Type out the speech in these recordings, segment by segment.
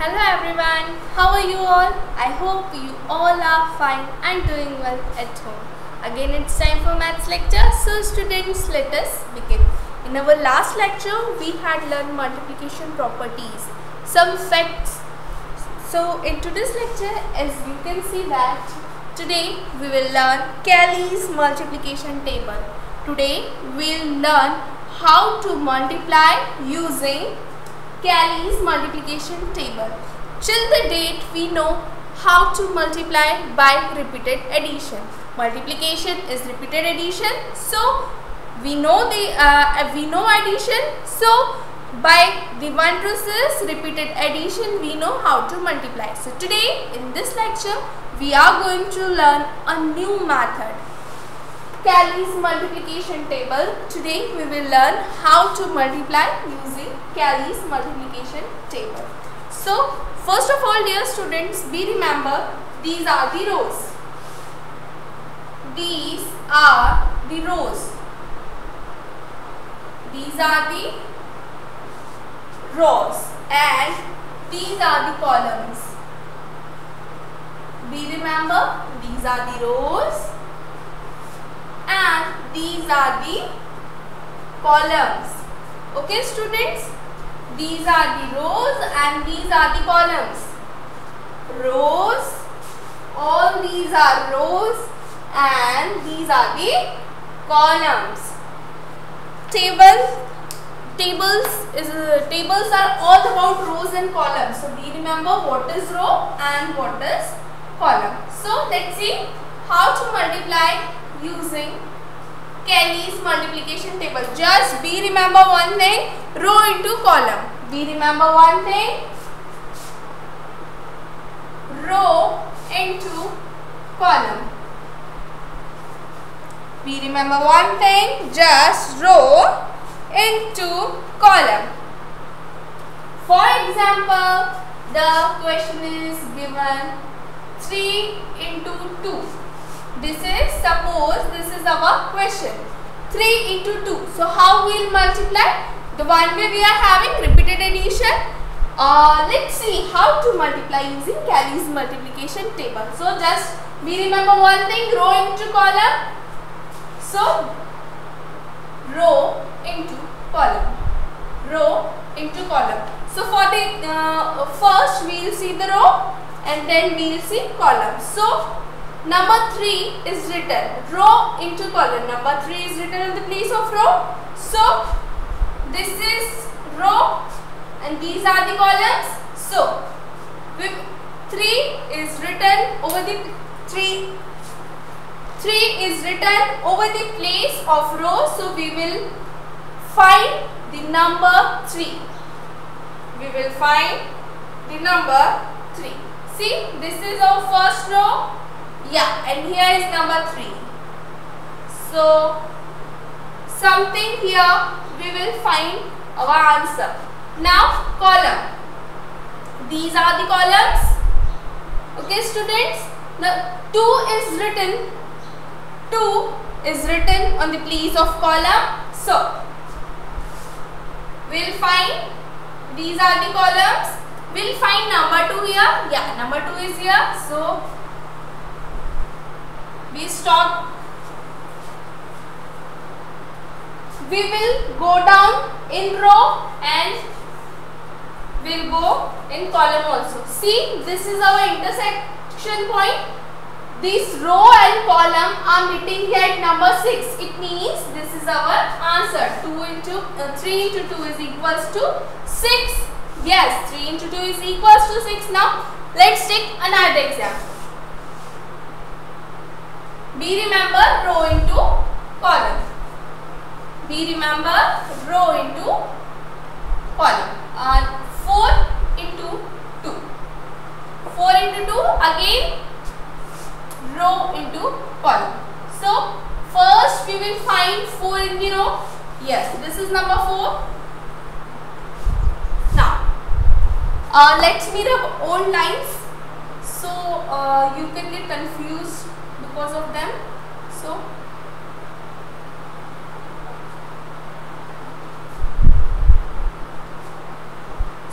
Hello everyone, how are you all? I hope you all are fine and doing well at home. Again it's time for maths lecture, so students let us begin. In our last lecture we had learned multiplication properties, some facts. So in today's lecture, as you can see that today we will learn Cayley's multiplication table. Today we will learn how to multiply using Cayley's multiplication table. Till the date we know how to multiply by repeated addition. Multiplication is repeated addition, so we know addition. So by the one process repeated addition we know how to multiply. So today in this lecture we are going to learn a new method, Cayley's multiplication table. Today we will learn how to multiply using Cayley's multiplication table. So first of all, dear students, be remember these are the rows. These are the rows. These are the rows and these are the columns. Be remember these are the rows and these are the columns. Okay students, these are the rows and these are the columns. Rows, all these are rows and these are the columns. Tables are all about rows and columns. So be remember what is row and what is column. So let's see how to multiply using Cayley's multiplication table. Just be remember one thing, row into column. Be remember one thing, row into column. Be remember one thing, just row into column. For example, the question is given 3 into 2. Suppose this is our question, 3 into 2. So how we will multiply? The one way we are having repeated addition. Let's see how to multiply using Cayley's multiplication table. So just we remember one thing, row into column. So row into column, row into column. So for the first we will see the row and then we will see column. So number 3 is written, row into column. Number 3 is written in the place of row. So this is row and these are the columns. So 3 is written over the 3 is written over the place of row. So we will find the number 3. We will find the number 3. See, this is our first row. Yeah, and here is number 3. So something here we will find our answer. Now column. These are the columns. Okay students. Now 2 is written. 2 is written on the place of column. So we will find these are the columns. We will find number 2 here. Yeah, number 2 is here. So we stop. We will go down in row and we will go in column also. See, this is our intersection point. This row and column are meeting here at number 6. It means this is our answer. 3 into 2 is equals to 6. Yes, 3 into 2 is equals to 6. Now let's take another example. Be remember row into column. Be remember row into column. 4 into 2. 4 into 2 again row into column. So first we will find 4 in the row. Yes, this is number 4. Now let's meet up old lines. So you can get confused because of them.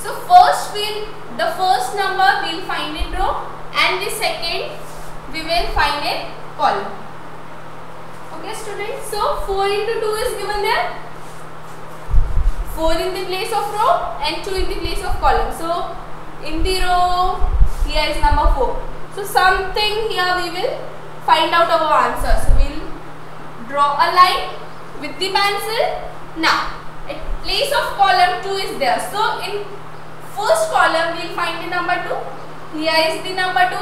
So the first number we'll find in row and the second we will find in column. Okay students, so 4 into 2 is given there. 4 in the place of row and 2 in the place of column. So in the row here is number 4. So something here we will find out our answer. So we will draw a line with the pencil. Now at place of column 2 is there. So in first column we will find the number 2. Here is the number 2.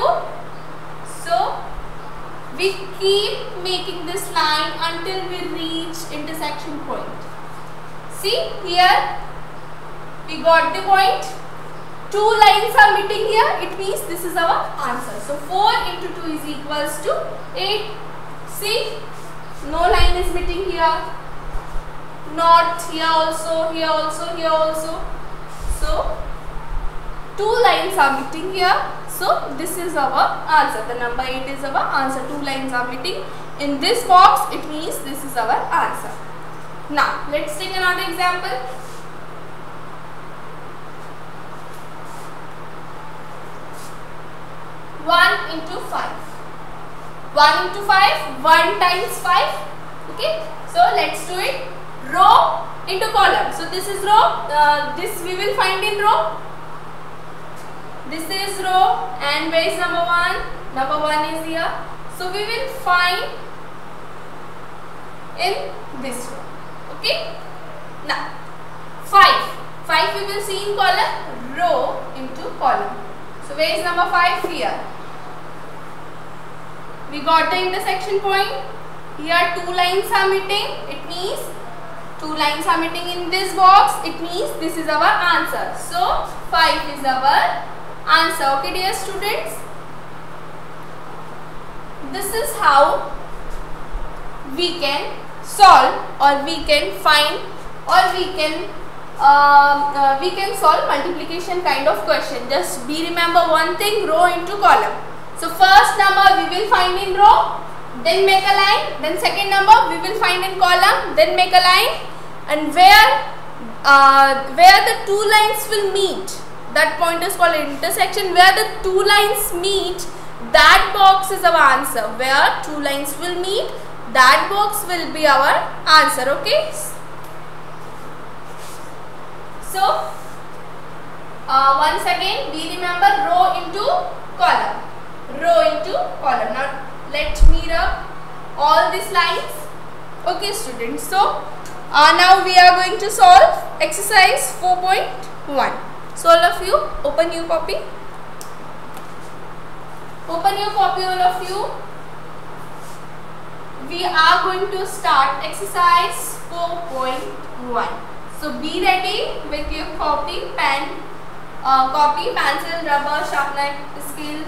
So we keep making this line until we reach intersection point. See here we got the point. 2 lines are meeting here. It means this is our answer. So 4 into 2 is equals to 8. See, no line is meeting here. Not here also, here also, here also. So 2 lines are meeting here. So this is our answer. The number 8 is our answer. 2 lines are meeting in this box. It means this is our answer. Now let's take another example. 1 into 5. 1 into 5, 1 times 5. Okay, so let's do it. Row into column. So this is row. This we will find in row. This is row, and where is number 1? Number 1 is here. So we will find in this row. Okay. Now 5. 5 we will see in column. Row into column. So where is number 5? Here. We got the intersection point. Here 2 lines are meeting. It means 2 lines are meeting in this box. It means this is our answer. So 5 is our answer. Okay dear students. This is how we can solve, or we can find, or we can solve multiplication kind of question. Just remember one thing, row into column. So first number we will find in row, then make a line. Then second number we will find in column, then make a line. And where the 2 lines will meet, that point is called intersection. Where the 2 lines meet, that box is our answer. Where 2 lines will meet, that box will be our answer. Okay. So once again we remember row into column. Row into column. Now let me rub all these lines. Okay students. So now we are going to solve exercise 4.1. So all of you open your copy. Open your copy all of you. We are going to start exercise 4.1. So be ready with your copy, pen, pencil, rubber, sharpener, scale.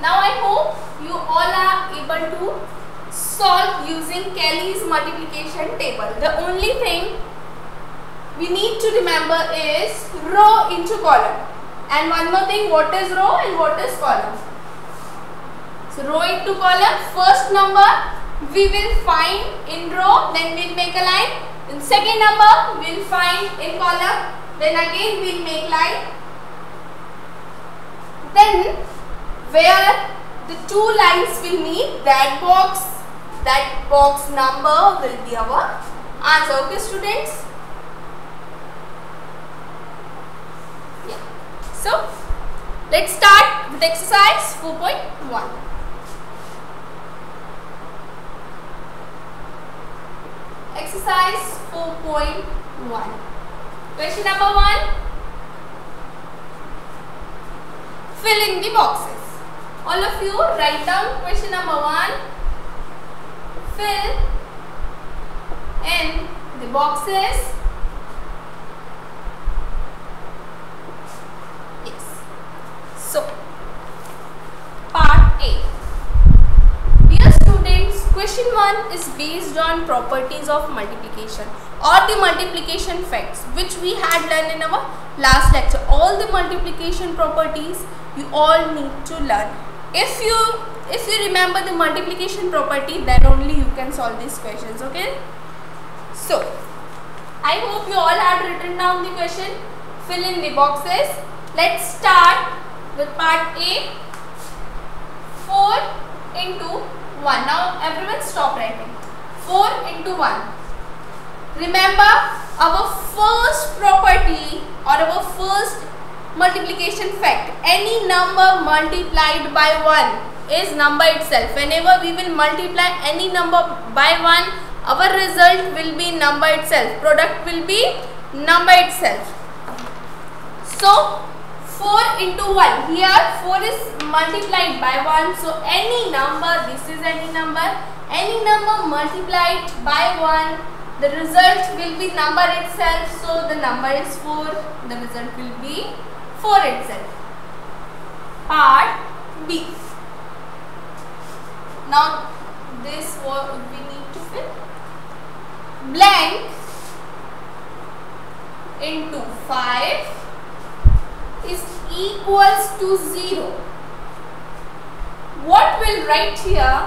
Now I hope you all are able to solve using Kelly's multiplication table. The only thing we need to remember is row into column. And one more thing, what is row and what is column? So row into column, first number we will find in row, then we will make a line. In second number we will find in column, then again we will make line. Then where the 2 lines will meet, that box number will be our answer. Okay students? Yeah. So let's start with exercise 4.1. Exercise 4.1. Question number 1. Fill in the boxes. All of you write down question number 1. Fill in the boxes. Yes. So, part A. Dear students, question 1 is based on properties of multiplication or the multiplication facts which we had learned in our last lecture. All the multiplication properties you all need to learn. If you remember the multiplication property, then only you can solve these questions. Okay. So I hope you all had written down the question. Fill in the boxes. Let's start with part A. 4 into 1. Now everyone stop writing. 4 into 1. Remember our first property or our first multiplication fact. Any number multiplied by 1 is number itself. Whenever we will multiply any number by 1, our result will be number itself. Product will be number itself. So 4 into 1. Here 4 is multiplied by 1. So any number, this is any number multiplied by 1, the result will be number itself. So the number is 4. The result will be 4 itself. Part B. Now this what we need to fill. Blank into 5 is equals to 0. What we'll write here,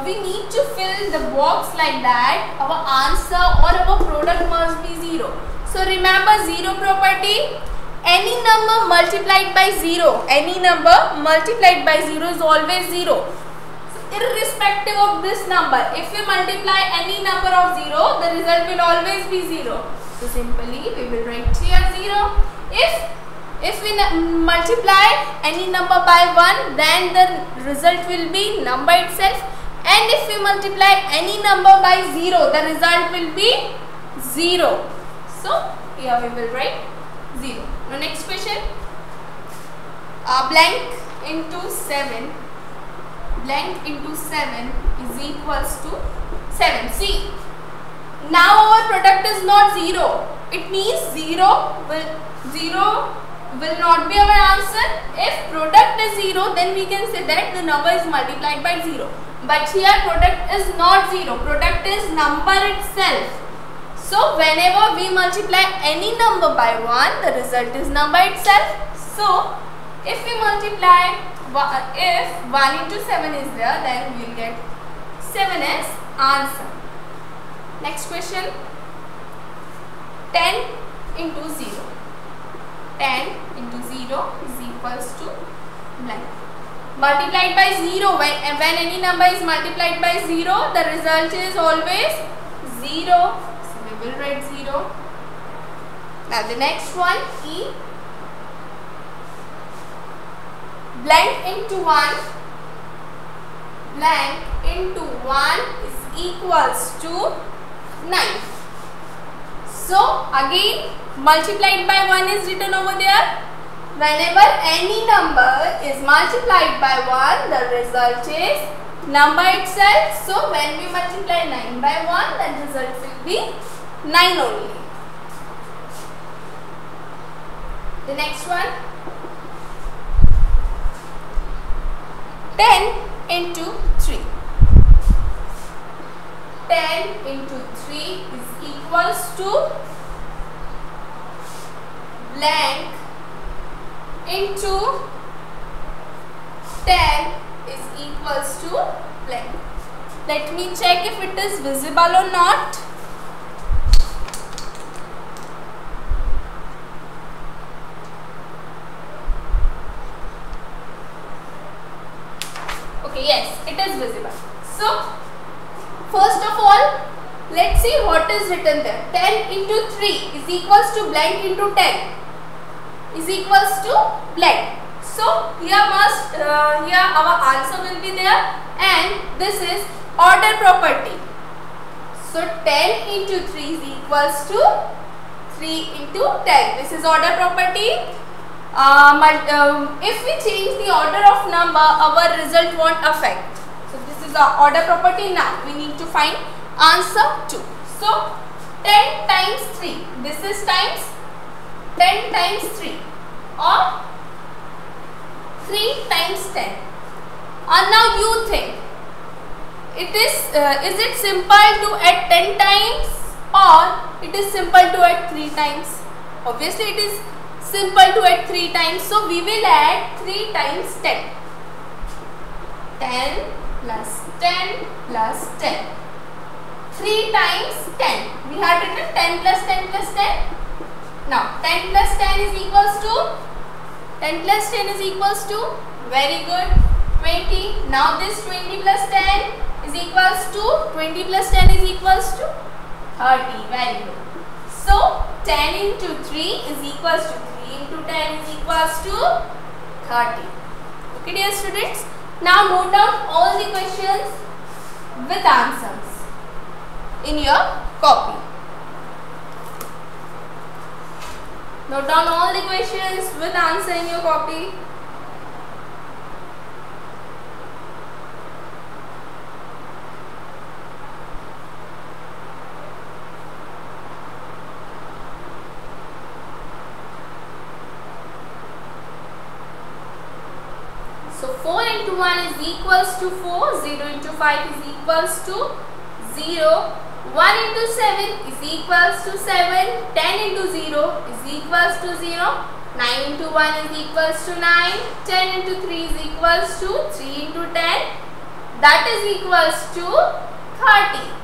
we need to fill the box like that. Our answer or our product must be 0. So remember 0 property. Any number multiplied by 0, is always 0. So irrespective of this number, if we multiply any number of 0, the result will always be 0. So simply we will write here 0. If we multiply any number by 1, then the result will be number itself. And if we multiply any number by 0, the result will be 0. So here we will write 0. Now next question. Blank into 7. Blank into 7 is equals to 7. See, now our product is not 0. It means 0 will not be our answer. If product is 0, then we can say that the number is multiplied by 0. But here product is not 0. Product is number itself. So whenever we multiply any number by 1, the result is number itself. So if we multiply, if 1 into 7 is there, then we will get 7 as answer. Next question. 10 into 0. 10 into 0 is equals to blank. Multiplied by 0. When any number is multiplied by 0, the result is always 0. So we will write 0. Now the next one, E. Blank into 1. Blank into 1 is equals to 9. So again multiplied by 1 is written over there. Whenever any number is multiplied by 1, the result is number itself. So when we multiply 9 by 1, the result will be 9 only. The next one. 10 into 3. 10 into 3 is equals to blank into 10 is equals to blank. Let me check if it is visible or not. Okay, yes, it is visible. So first of all, let's see what is written there. 10 into 3 is equals to blank into 10 is equals to blank. So here our answer will be there, and this is order property. So 10 into 3 is equals to 3 into 10. This is order property. If we change the order of number, our result won't affect. So this is our order property. Now we need to find answer 2. So 10 times 3. This is times 10 times 3 or 3 times 10. And now you think, is it simple to add 10 times or it is simple to add 3 times? Obviously it is simple to add 3 times. So we will add 3 times 10. 10 plus 10 plus 10. 3 times 10. We had written 10 plus 10 plus 10. Now 10 plus 10 is equals to 10 plus 10 is equals to, very good, 20. Now this 20 plus 10 is equals to 20 plus 10 is equals to 30. Very good. So 10 into 3 is equals to 3 into 10 is equals to 30. Okay dear students. Now note down all the questions with answers in your copy. Note down all the questions with answer in your copy. So 4 into 1 is equals to 4, 0 into 5 is equals to 0, 1 into 7 is equals to 7, 10 into 0 is equals to 0, 9 into 1 is equals to 9, 10 into 3 is equals to 3 into 10, that is equals to 30.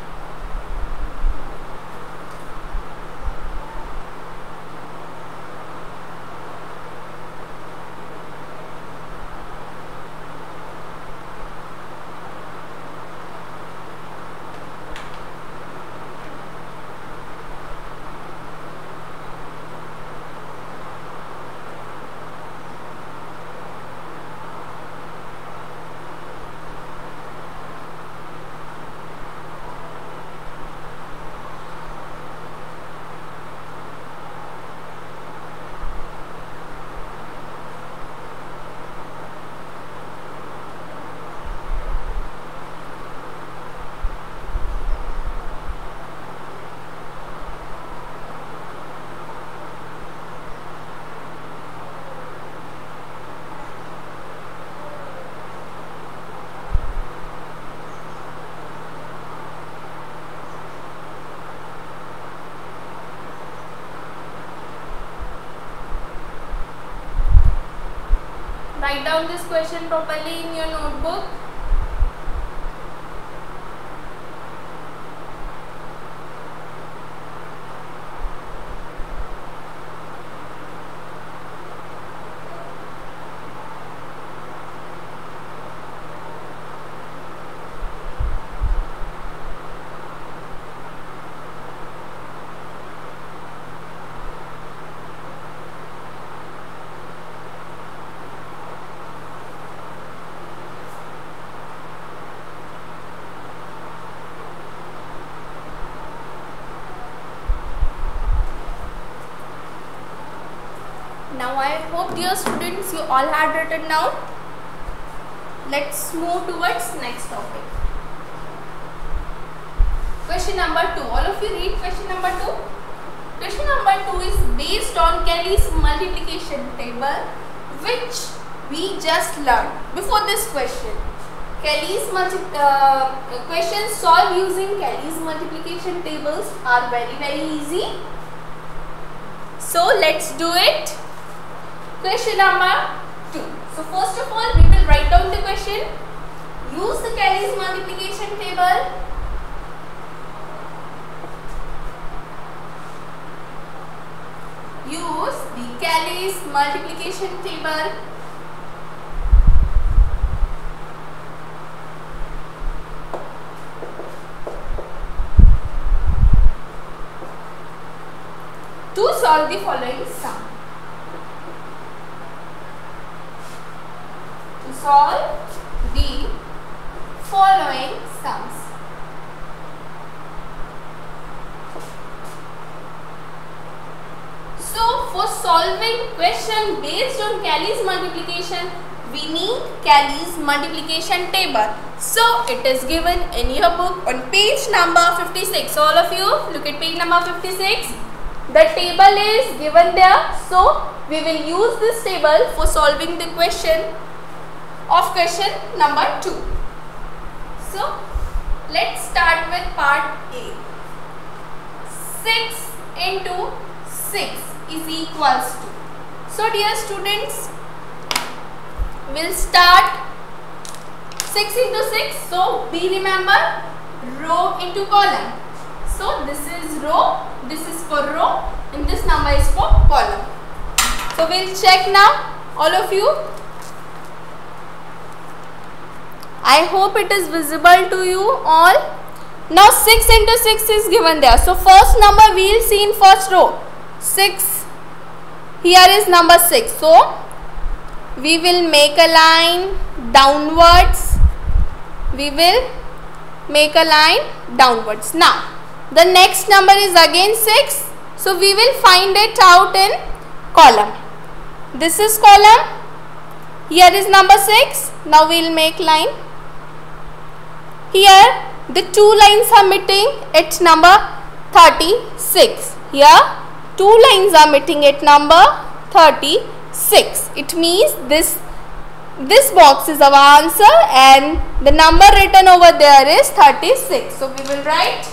Write down this question properly in your notebook. Now I hope dear students you all had written down. Let's move towards next topic. Question number 2. All of you read question number 2. Question number 2 is based on Kelly's multiplication table, which we just learned before this question. Kelly's questions solved using Kelly's multiplication tables are very easy. So let's do it. Question number 2. So first of all, we will write down the question. Use the Kelly's multiplication table. Use the Kelly's multiplication table. To solve the following sum. To solve the following sums. So for solving question based on Kelly's multiplication, we need Kelly's multiplication table. So it is given in your book on page number 56. All of you look at page number 56. The table is given there. So we will use this table for solving the question of question number 2. So let's start with part A. 6 into 6 is equals to. So dear students, we'll start 6 into 6. So we remember row into column. So this is row, this is for row, and this number is for column. So we'll check now, all of you. I hope it is visible to you all. Now 6 into 6 is given there. So first number we will see in first row. 6. Here is number 6. So we will make a line downwards. We will make a line downwards. Now the next number is again 6. So we will find it out in column. This is column. Here is number 6. Now we will make line. Here the two lines are meeting at number 36. Here two lines are meeting at number 36. It means this box is our answer and the number written over there is 36. So we will write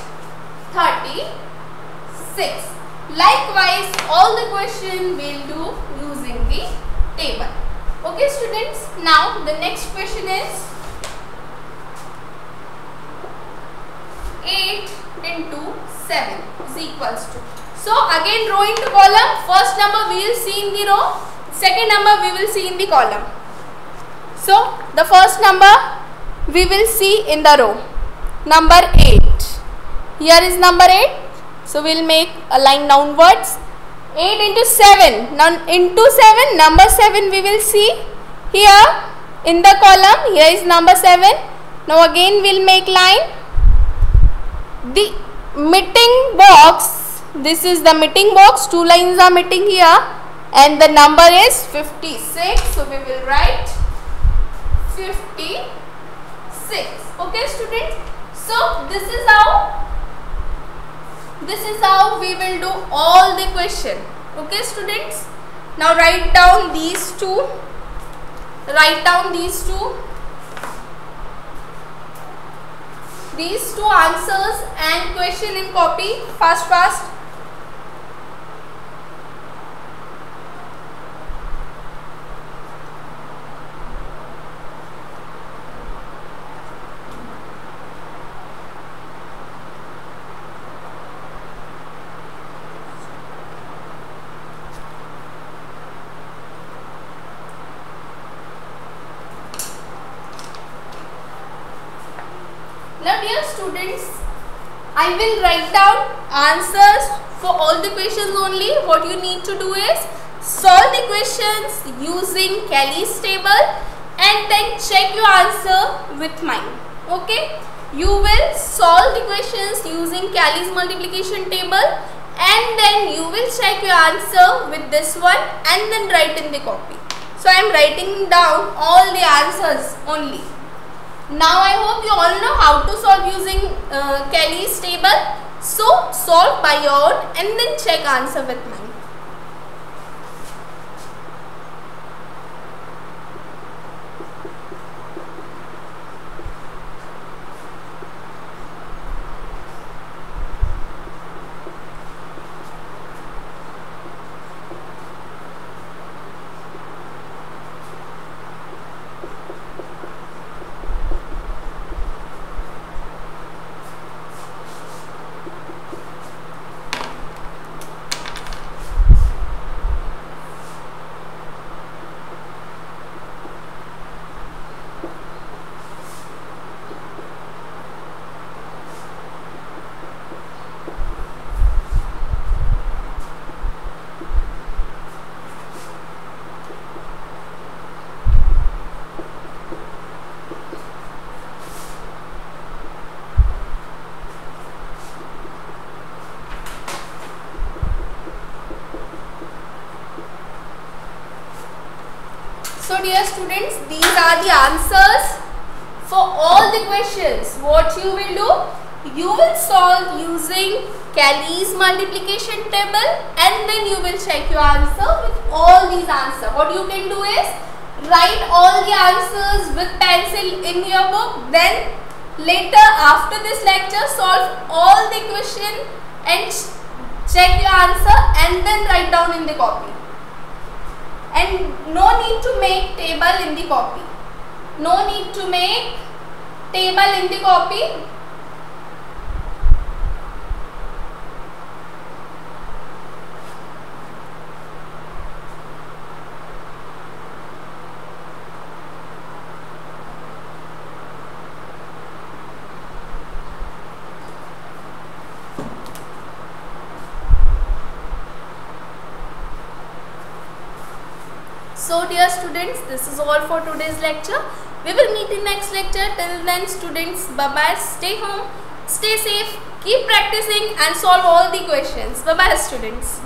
36. Likewise, all the question we'll do using the table. Okay students, now the next question is 8 into 7 is equals to. So again row into column. First number we will see in the row, second number we will see in the column. So the first number we will see in the row, number 8. Here is number 8. So we will make a line downwards. 8 into 7. Now into 7, number 7 we will see here in the column. Here is number 7. Now again we will make line. The meeting box, this is the meeting box, two lines are meeting here and the number is 56. So we will write 56. Okay students, so this is how we will do all the question. Okay students, now write down these two. These two answers and question in copy fast. Now dear students, I will write down answers for all the questions only. What you need to do is solve the questions using Kelly's table and then check your answer with mine. Okay, you will solve the questions using Kelly's multiplication table and then you will check your answer with this one and then write in the copy. So I am writing down all the answers only. Now I hope you all know how to solve using Kelly's table. So solve by your own and then check answer with mine. So dear students, these are the answers for all the questions. What you will do? You will solve using Kelly's multiplication table and then you will check your answer with all these answers. What you can do is write all the answers with pencil in your book. Then later after this lecture solve all the question and check your answer and then write down in the copy. And no need to make table in the copy. No need to make table in the copy. So dear students, this is all for today's lecture. We will meet in next lecture. Till then students, bye bye. Stay home, stay safe, keep practicing and solve all the questions. Bye bye students.